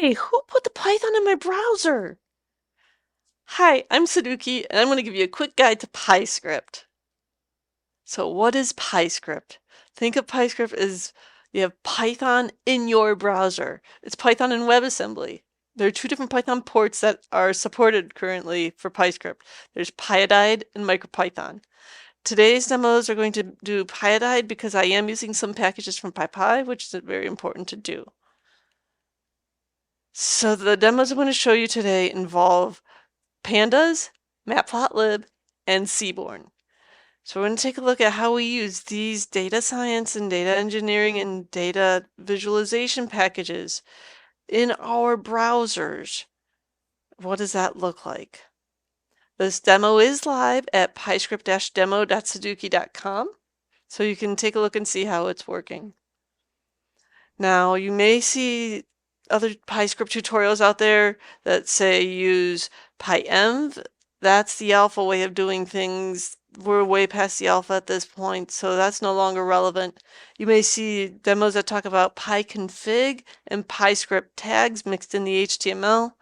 Hey, who put the Python in my browser? Hi, I'm Sadukie, and I'm going to give you a quick guide to PyScript. So what is PyScript? Think of PyScript as you have Python in your browser. It's Python and WebAssembly. There are two different Python ports that are supported currently for PyScript. There's Pyodide and MicroPython. Today's demos are going to do Pyodide because I am using some packages from PyPy, which is very important to do. So the demos I'm going to show you today involve Pandas, Matplotlib, and Seaborn. So we're going to take a look at how we use these data science and data engineering and data visualization packages in our browsers. What does that look like? This demo is live at pyscript-demo.sadukie.com, so you can take a look and see how it's working. Now, you may see other PyScript tutorials out there that say use PyEnv. That's the alpha way of doing things. We're way past the alpha at this point, so that's no longer relevant. You may see demos that talk about pyconfig and PyScript tags mixed in the HTML.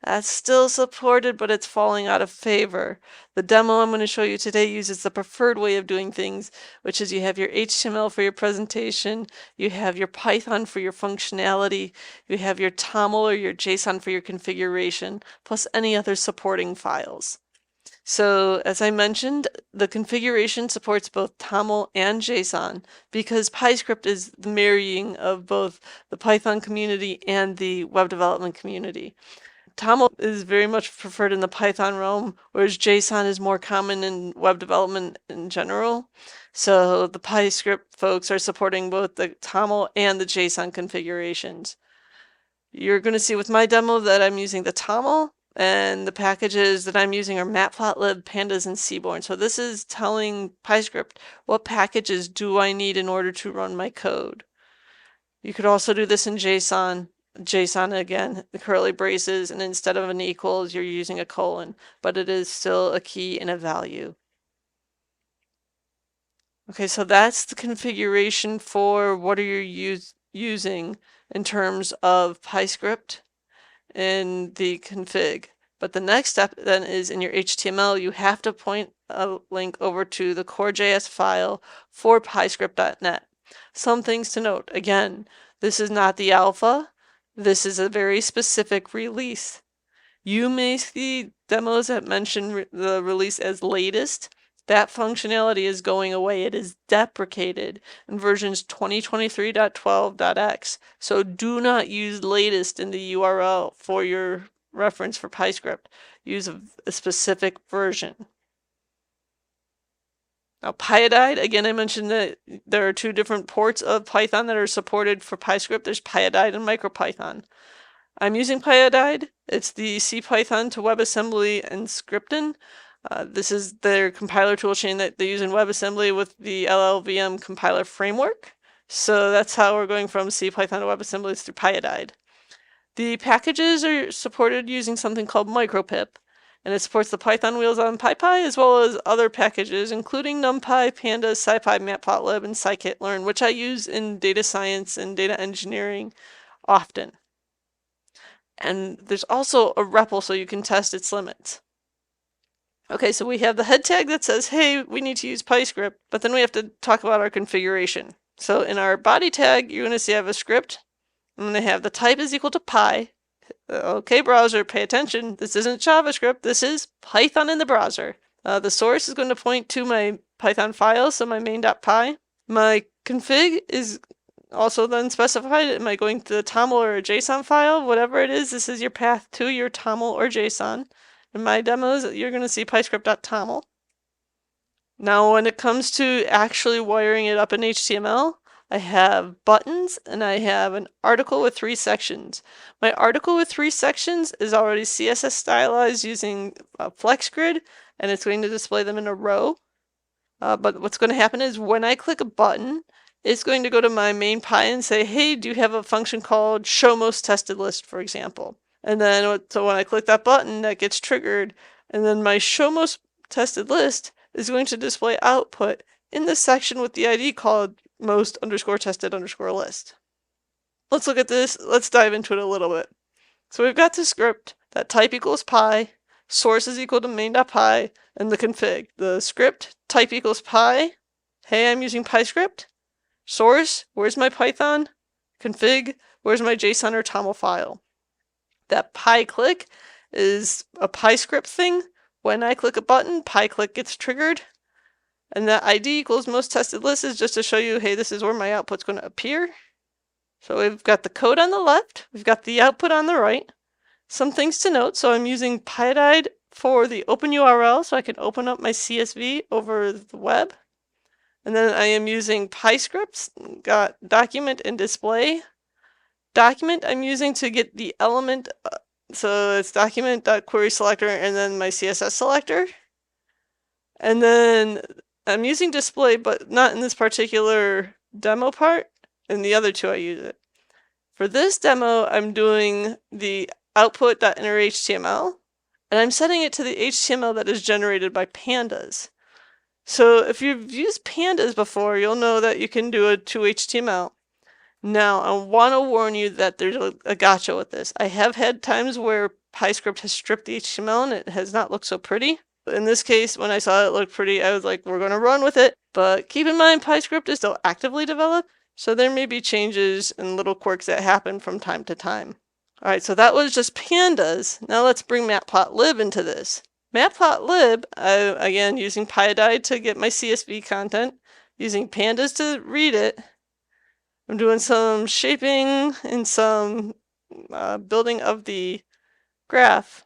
That's still supported, but it's falling out of favor. The demo I'm going to show you today uses the preferred way of doing things, which is you have your HTML for your presentation, you have your Python for your functionality, you have your TOML or your JSON for your configuration, plus any other supporting files. So as I mentioned, the configuration supports both TOML and JSON because PyScript is the marrying of both the Python community and the web development community. TOML is very much preferred in the Python realm, whereas JSON is more common in web development in general. So the PyScript folks are supporting both the TOML and the JSON configurations. You're going to see with my demo that I'm using the TOML, and the packages that I'm using are Matplotlib, Pandas, and Seaborn. So this is telling PyScript what packages do I need in order to run my code. You could also do this in JSON. JSON again, the curly braces, and instead of an equals, you're using a colon, but it is still a key and a value. Okay, so that's the configuration for what are you using in terms of PyScript in the config. But the next step then is in your HTML, you have to point a link over to the core.js file for PyScript.net. Some things to note. Again, this is not the alpha. This is a very specific release. You may see demos that mention the release as latest. That functionality is going away. It is deprecated in versions 2023.12.x. So do not use latest in the URL for your reference for PyScript. Use a specific version. Now Pyodide, again, I mentioned that there are two different ports of Python that are supported for PyScript. There's Pyodide and MicroPython. I'm using Pyodide. It's the CPython to WebAssembly and scripting. This is their compiler toolchain that they use in WebAssembly with the LLVM compiler framework. So that's how we're going from CPython to WebAssembly through Pyodide. The packages are supported using something called micropip, and it supports the Python wheels on PyPy as well as other packages, including Numpy, Pandas, SciPy, Matplotlib, and scikit-learn, which I use in data science and data engineering often. And there's also a REPL so you can test its limits. Okay, so we have the head tag that says, hey, we need to use PyScript, but then we have to talk about our configuration. So in our body tag, you're going to see I have a script. I'm going to have the type is equal to Py. Okay, browser, pay attention. This isn't JavaScript. This is Python in the browser. The source is going to point to my Python file, so my main.py. My config is also then specified. Am I going to the TOML or a JSON file? Whatever it is, this is your path to your TOML or JSON. In my demos, you're going to see pyscript.toml. Now, when it comes to actually wiring it up in HTML, I have buttons and I have an article with 3 sections. My article with 3 sections is already CSS stylized using FlexGrid, and it's going to display them in a row. But what's going to happen is when I click a button, it's going to go to my main Py and say, hey, do you have a function called show most tested list, for example? And then, so when I click that button, that gets triggered. And then my show most tested list is going to display output in the section with the ID called most_tested_list. Let's look at this. Let's dive into it a little bit. So we've got the script that type equals py, source is equal to main.py, and the config. The script type equals py. Hey, I'm using PyScript. Source, where's my Python? Config, where's my JSON or TOML file? That PyClick is a PyScript thing. When I click a button, PyClick gets triggered. And that ID equals most tested list is just to show you, hey, this is where my output's going to appear. So we've got the code on the left, we've got the output on the right. Some things to note, so I'm using Pyodide for the open URL so I can open up my CSV over the web. And then I am using PyScripts, got document and display. Document I'm using to get the element, so it's document.querySelector and then my CSS selector. And then I'm using display, but not in this particular demo part. In the other two I use it. For this demo, I'm doing the output.innerHTML, and I'm setting it to the HTML that is generated by Pandas. So if you've used Pandas before, you'll know that you can do a to-HTML. Now, I want to warn you that there's a gotcha with this. I have had times where PyScript has stripped the HTML and it has not looked so pretty. In this case, when I saw it look pretty, I was like, we're going to run with it. But keep in mind, PyScript is still actively developed, so there may be changes and little quirks that happen from time to time. All right, so that was just Pandas. Now let's bring Matplotlib into this. Matplotlib, again, using Pyodide to get my CSV content, using Pandas to read it. I'm doing some shaping and some building of the graph,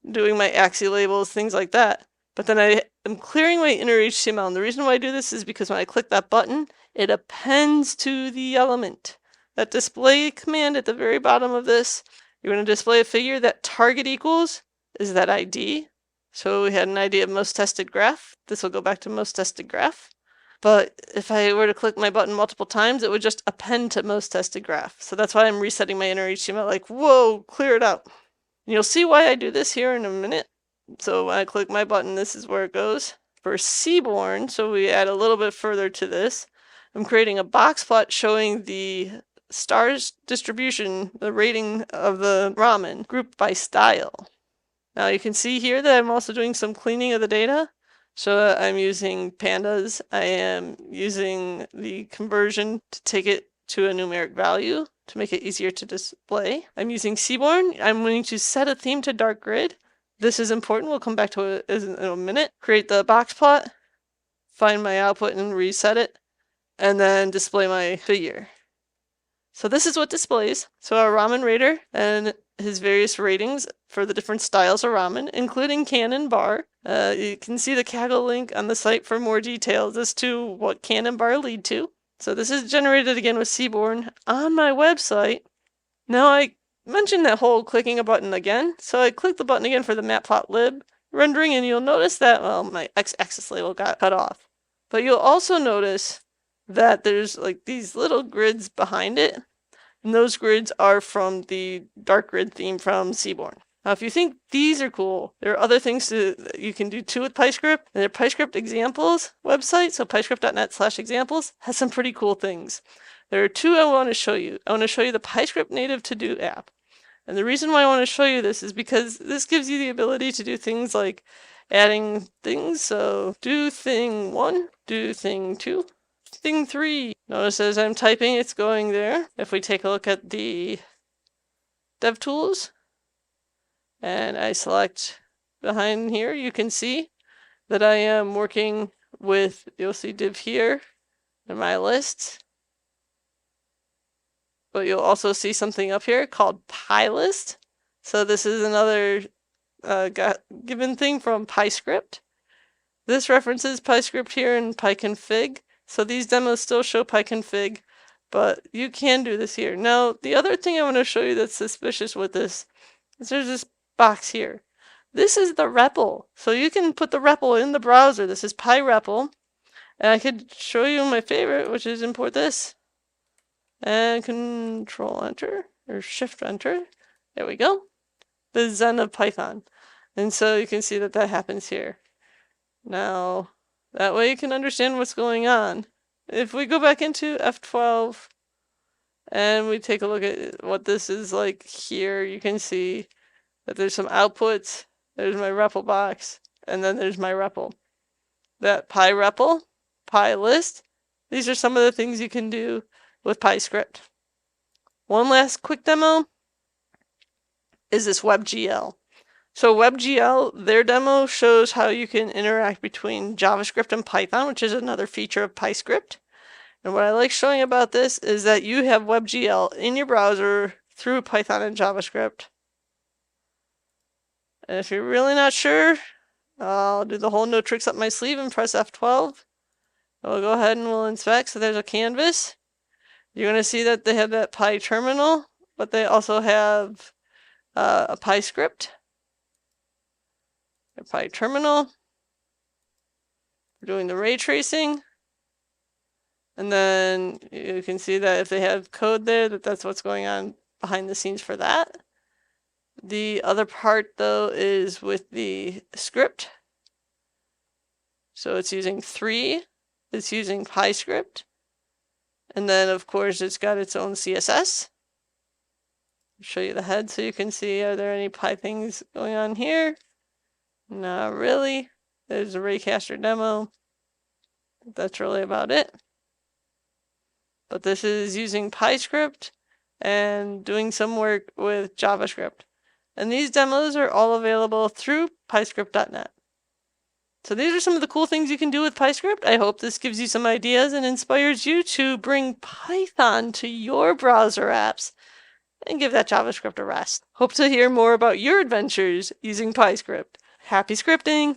doing my axis labels, things like that. But then I am clearing my inner HTML, and the reason why I do this is because when I click that button, it appends to the element. That display command at the very bottom of this, you're going to display a figure that target equals is that ID. So we had an ID of most tested graph. This will go back to most tested graph. But if I were to click my button multiple times, it would just append to most tested graph. So that's why I'm resetting my inner HTML, like, whoa, clear it out. And you'll see why I do this here in a minute. So when I click my button, this is where it goes. For Seaborn, so we add a little bit further to this, I'm creating a box plot showing the stars distribution, the rating of the ramen, grouped by style. Now you can see here that I'm also doing some cleaning of the data. So I'm using Pandas. I am using the conversion to take it to a numeric value to make it easier to display. I'm using Seaborn. I'm going to set a theme to dark grid. This is important. We'll come back to it in a minute. Create the box plot, find my output and reset it, and then display my figure. So this is what displays. So our ramen rater and his various ratings for the different styles of ramen, including can and bar. You can see the Kaggle link on the site for more details as to what can and bar lead to. So this is generated again with Seaborn on my website. Now I mentioned that whole clicking a button again. So I click the button again for the Matplotlib rendering, and you'll notice that, well, my x-axis label got cut off. But you'll also notice that there's like these little grids behind it. And those grids are from the dark grid theme from Seaborn. Now, if you think these are cool, there are other things that you can do too with PyScript. And their PyScript examples website, so pyscript.net/examples, has some pretty cool things. There are two I want to show you. I want to show you the PyScript native to-do app. And the reason why I want to show you this is because this gives you the ability to do things like adding things. So do thing 1, do thing 2. Thing 3. Notice as I'm typing, it's going there. If we take a look at the DevTools, and I select behind here, you can see that I am working with, you'll see div here in my lists. But you'll also see something up here called PyList. So this is another given thing from PyScript. This references PyScript here in PyConfig. So these demos still show PyConfig, but you can do this here. Now, the other thing I want to show you that's suspicious with this is there's this box here. This is the REPL. So you can put the REPL in the browser. This is PyREPL. And I could show you my favorite, which is import this. And Control Enter, or Shift Enter. There we go. The Zen of Python. And so you can see that that happens here. Now, that way you can understand what's going on. If we go back into F12 And we take a look at what this is like here. You can see that there's some outputs. There's my REPL box, and then there's my REPL. That PyREPL, PyList, these are some of the things you can do with PyScript. One last quick demo is this WebGL. So WebGL, their demo shows how you can interact between JavaScript and Python, which is another feature of PyScript. And what I like showing about this is that you have WebGL in your browser through Python and JavaScript. And if you're really not sure, I'll do the whole no tricks up my sleeve and press F12. We'll go ahead and we'll inspect. So there's a canvas. You're going to see that they have that PyTerminal, but they also have a PyScript. A PyTerminal. We're doing the ray tracing. And then you can see that if they have code there, that's what's going on behind the scenes for that. The other part, though, is with the script. So it's using 3. It's using PyScript. And then, of course, it's got its own CSS. I'll show you the head so you can see, are there any Py things going on here? Not really. There's a Raycaster demo. That's really about it. But this is using PyScript and doing some work with JavaScript. And these demos are all available through PyScript.net. So these are some of the cool things you can do with PyScript. I hope this gives you some ideas and inspires you to bring Python to your browser apps and give that JavaScript a rest. Hope to hear more about your adventures using PyScript. Happy scripting!